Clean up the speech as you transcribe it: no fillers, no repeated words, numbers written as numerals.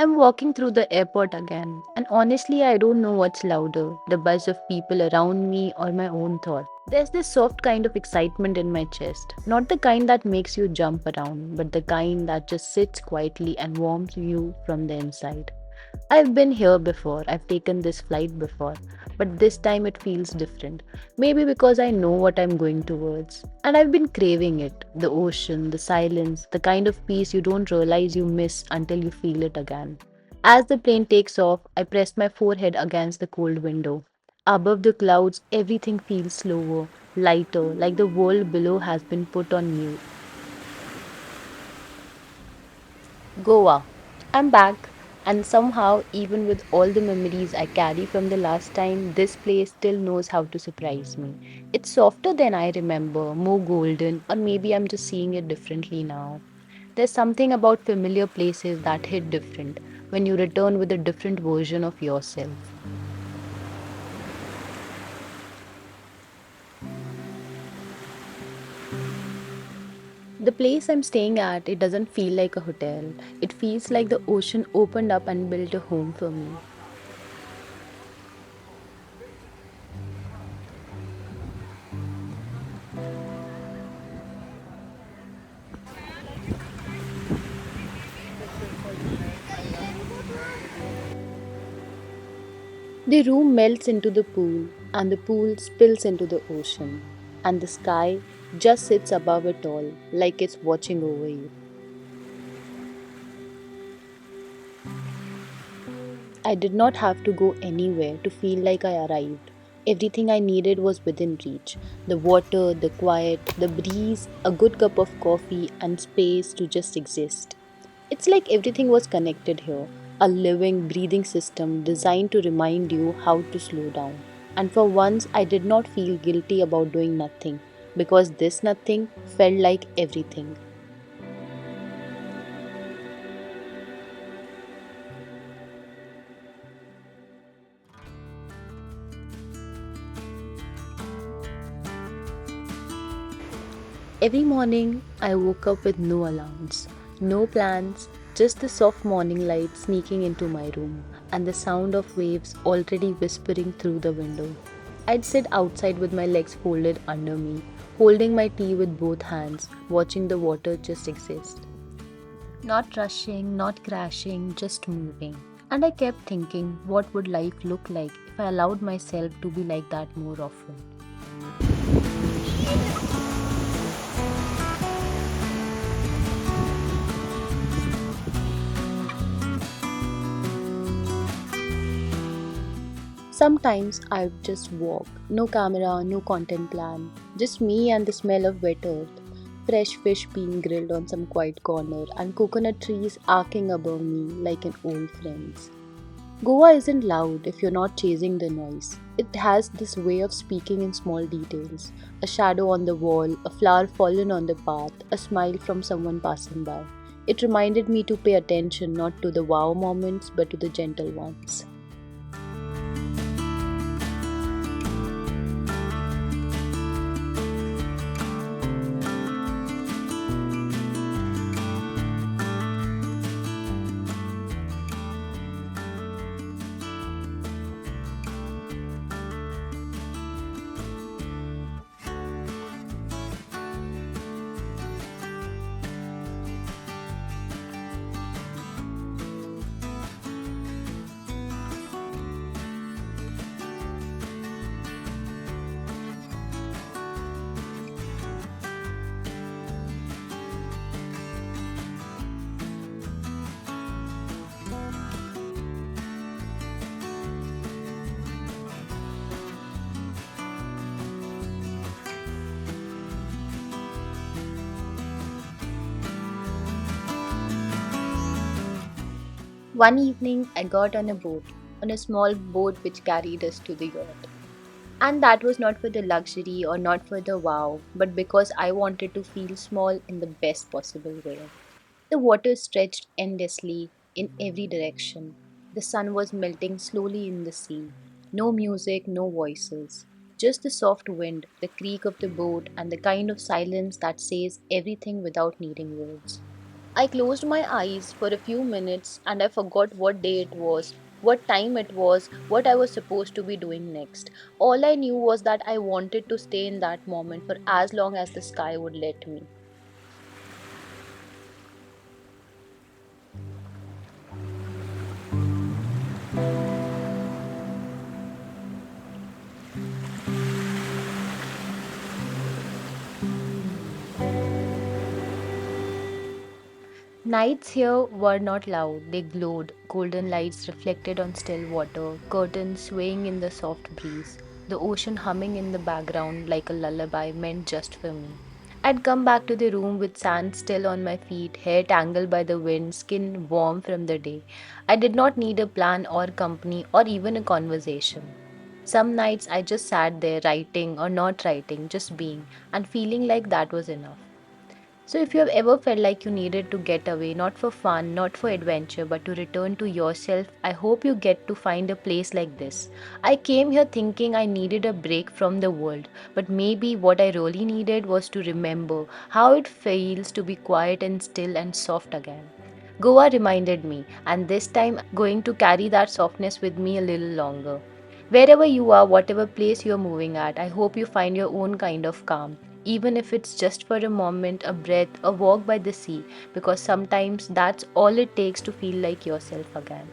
I'm walking through the airport again, and honestly, I don't know what's louder, the buzz of people around me or my own thoughts. There's this soft kind of excitement in my chest, not the kind that makes you jump around, but the kind that just sits quietly and warms you from the inside. I've been here before, I've taken this flight before, but this time it feels different. Maybe because I know what I'm going towards. And I've been craving it, the ocean, the silence, the kind of peace you don't realize you miss until you feel it again. As the plane takes off, I press my forehead against the cold window. Above the clouds, everything feels slower, lighter, like the world below has been put on mute. Goa. I'm back, and somehow, even with all the memories I carry from the last time, this place still knows how to surprise me. It's softer than I remember, more golden, or maybe I'm just seeing it differently now. There's something about familiar places that hit different when you return with a different version of yourself. The place I'm staying at, it doesn't feel like a hotel. It feels like the ocean opened up and built a home for me. The room melts into the pool, and the pool spills into the ocean, and the sky just sits above it all, like it's watching over you. I did not have to go anywhere to feel like I arrived. Everything I needed was within reach: the water, the quiet, the breeze, a good cup of coffee, and space to just exist. It's like everything was connected here, a living, breathing system designed to remind you how to slow down. And for once, I did not feel guilty about doing nothing, because this nothing felt like everything. Every morning, I woke up with no alarms, no plans, just the soft morning light sneaking into my room and the sound of waves already whispering through the window. I'd sit outside with my legs folded under me, holding my tea with both hands, watching the water just exist. Not rushing, not crashing, just moving. And I kept thinking, what would life look like if I allowed myself to be like that more often? Sometimes I would just walk, no camera, no content plan, just me and the smell of wet earth, fresh fish being grilled on some quiet corner, and coconut trees arcing above me like an old friend's. Goa isn't loud if you're not chasing the noise. It has this way of speaking in small details: a shadow on the wall, a flower fallen on the path, a smile from someone passing by. It reminded me to pay attention not to the wow moments but to the gentle ones. One evening, I got on a boat, on a small boat which carried us to the yacht. And that was not for the luxury or not for the wow, but because I wanted to feel small in the best possible way. The water stretched endlessly in every direction. The sun was melting slowly in the sea. No music, no voices. Just the soft wind, the creak of the boat, and the kind of silence that says everything without needing words. I closed my eyes for a few minutes and I forgot what day it was, what time it was, what I was supposed to be doing next. All I knew was that I wanted to stay in that moment for as long as the sky would let me. Nights here were not loud, they glowed, golden lights reflected on still water, curtains swaying in the soft breeze, the ocean humming in the background like a lullaby meant just for me. I'd come back to the room with sand still on my feet, hair tangled by the wind, skin warm from the day. I did not need a plan or company or even a conversation. Some nights I just sat there writing or not writing, just being, and feeling like that was enough. So, if you have ever felt like you needed to get away, not for fun, not for adventure, but to return to yourself, I hope you get to find a place like this. I came here thinking I needed a break from the world, but maybe what I really needed was to remember how it feels to be quiet and still and soft again. Goa reminded me, and this time going to carry that softness with me a little longer. Wherever you are, whatever place you're moving at, I hope you find your own kind of calm, even if it's just for a moment, a breath, a walk by the sea, because sometimes that's all it takes to feel like yourself again.